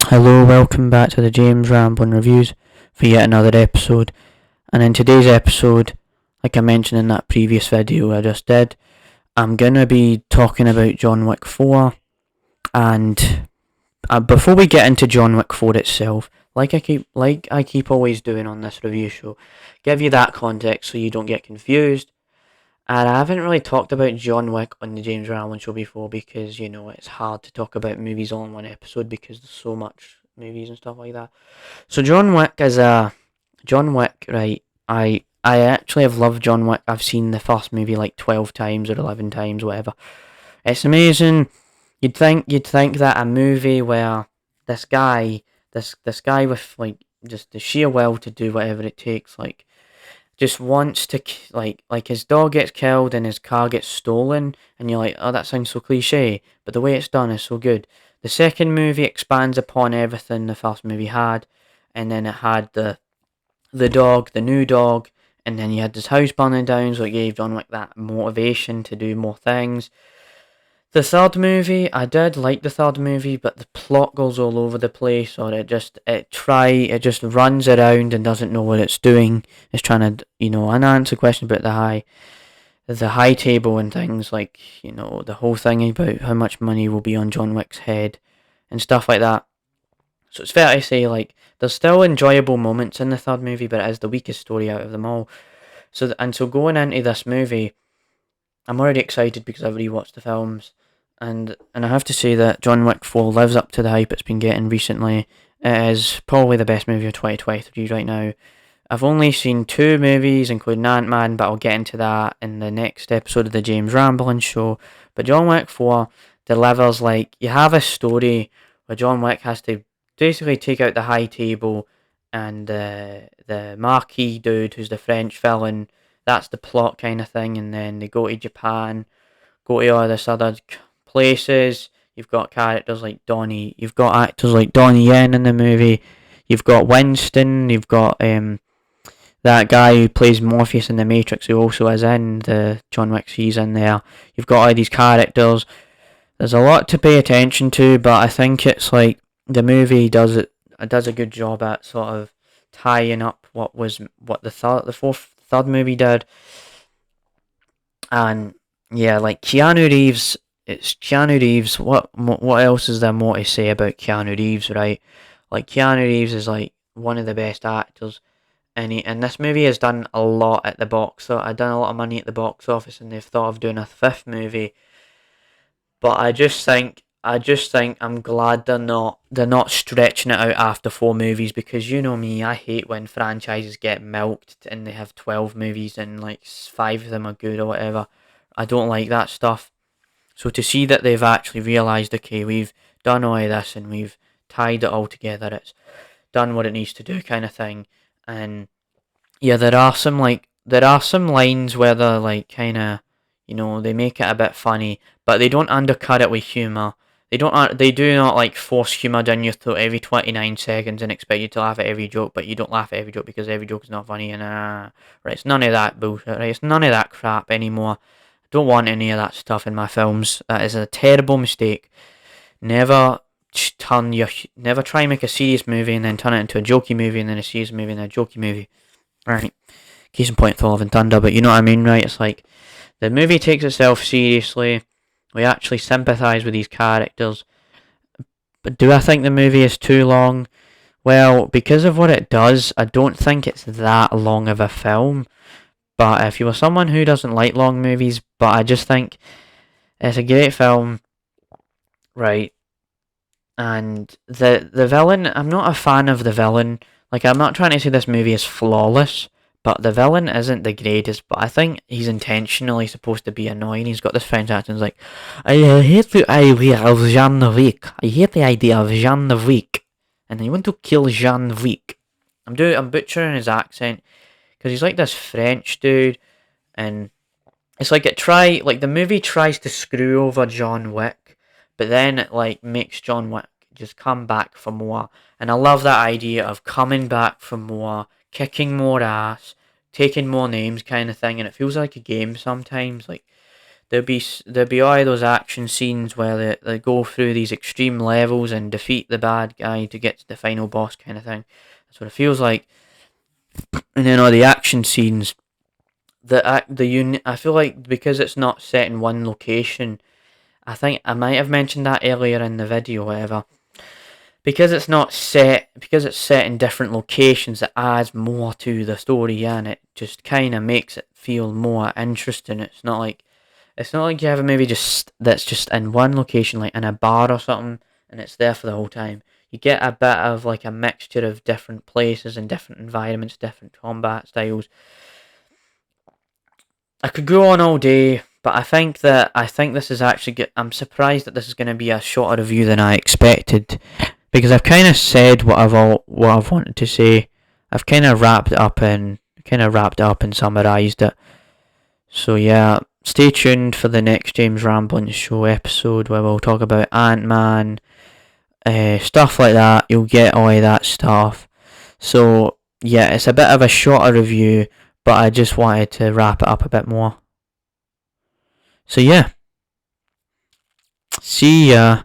Hello, welcome back to the James Ramblin' Reviews for yet another episode. And in today's episode, like I mentioned in that previous video I just did, I'm gonna be talking about John Wick 4. And before we get into John Wick 4 itself, like I keep always doing on this review show, give you that context so you don't get confused. And I haven't really talked about John Wick on the James Ramblin' Show before because, it's hard to talk about movies all in one episode because there's so much movies and stuff like that. So John Wick, right? I actually have loved John Wick. I've seen the first movie like 12 times or 11 times, whatever. It's amazing. You'd think that a movie where this guy with like just the sheer will to do whatever it takes, like just wants to like his dog gets killed and his car gets stolen, and you're like, oh, that sounds so cliche, but the way it's done is so good. The second movie expands upon everything the first movie had, and then it had the new dog, and then you had this house burning down, so it gave John Wick that motivation to do more things. The third movie, I did like the third movie, but the plot goes all over the place, or it just runs around and doesn't know what it's doing. It's trying to, unanswer questions about the high table and things like, the whole thing about how much money will be on John Wick's head and stuff like that. So it's fair to say, like, there's still enjoyable moments in the third movie, but it is the weakest story out of them all. So going into this movie, I'm already excited because I've rewatched the films, and I have to say that John Wick 4 lives up to the hype it's been getting recently. It is probably the best movie of 2023 right now. I've only seen two movies, including Ant-Man, but I'll get into that in the next episode of the James Ramblin' Show. But John Wick 4 delivers, like, you have a story where John Wick has to basically take out the high table, and the marquee dude who's the French villain. That's the plot kind of thing, and then they go to Japan, go to all this other places. You've got characters like Donnie. You've got actors like Donnie Yen in the movie. You've got Winston. You've got that guy who plays Morpheus in the Matrix, who also is in the John Wick. He's in there. You've got all these characters. There's a lot to pay attention to, but I think it's like the movie does a good job at sort of tying up what the third movie did. And yeah, like Keanu Reeves, it's Keanu Reeves. What else is there more to say about Keanu Reeves, right? Like Keanu Reeves is like one of the best actors, and this movie has done a lot at the box. So I done a lot of money at the box office, and they've thought of doing a fifth movie. But I just think I'm glad they're not stretching it out after four movies, because you know me, I hate when franchises get milked and they have 12 movies and like five of them are good or whatever. I don't like that stuff. So to see that they've actually realised, okay, we've done all of this and we've tied it all together, it's done what it needs to do kind of thing. And yeah, there are some lines where they're like kind of, they make it a bit funny, but they don't undercut it with humour. They do not like force humour down your throat every 29 seconds and expect you to laugh at every joke, but you don't laugh at every joke because every joke is not funny. And right, it's none of that bullshit. Right, it's none of that crap anymore. I don't want any of that stuff in my films. That is a terrible mistake. Never never try and make a serious movie and then turn it into a jokey movie and then a serious movie and then a jokey movie. Right. Case in point, Thor: Love and Thunder, but you know what I mean, right? It's like the movie takes itself seriously. We actually sympathise with these characters. But do I think the movie is too long? Well, because of what it does, I don't think it's that long of a film. But if you were someone who doesn't like long movies, but I just think it's a great film, right? And the villain, I'm not a fan of the villain. Like, I'm not trying to say this movie is flawless, but the villain isn't the greatest. But I think he's intentionally supposed to be annoying. He's got this French accent. He's like, I hate the idea of Jean Wick. I hate the idea of Jean Wick. And I want to kill Jean Wick. I'm butchering his accent because he's like this French dude, and it's like the movie tries to screw over John Wick, but then it like makes John Wick just come back for more. And I love that idea of coming back for more, kicking more ass, taking more names kind of thing. And it feels like a game sometimes. Like there'll be all those action scenes where they go through these extreme levels and defeat the bad guy to get to the final boss kind of thing. That's what it feels like. And then all the action scenes, I feel like because it's not set in one location. I think I might have mentioned that earlier in the video, whatever. Because it's set in different locations, it adds more to the story, and it just kind of makes it feel more interesting. It's not like you have a movie that's just in one location, like in a bar or something, and it's there for the whole time. You get a bit of like a mixture of different places and different environments, different combat styles. I could go on all day, but I think this is actually good. I'm surprised that this is going to be a shorter review than I expected, because I've kind of said what I've wanted to say. I've kind of wrapped it up and summarised it. So yeah, stay tuned for the next James Ramblin' Show episode where we'll talk about Ant-Man, stuff like that. You'll get all of that stuff. So yeah, it's a bit of a shorter review, but I just wanted to wrap it up a bit more. So yeah, see ya.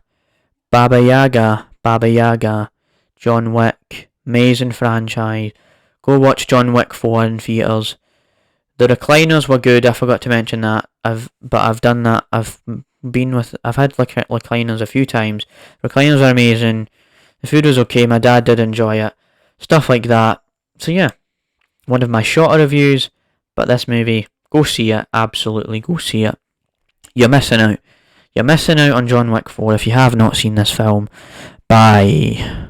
Baba Yaga, John Wick, amazing franchise. Go watch John Wick 4 in theatres. The recliners were good. I forgot to mention that. I've done that. I've had recliners a few times. Recliners are amazing. The food was okay. My dad did enjoy it. Stuff like that. So yeah, one of my shorter reviews. But this movie, go see it. Absolutely, go see it. You're missing out. You're missing out on John Wick 4 if you have not seen this film. Bye.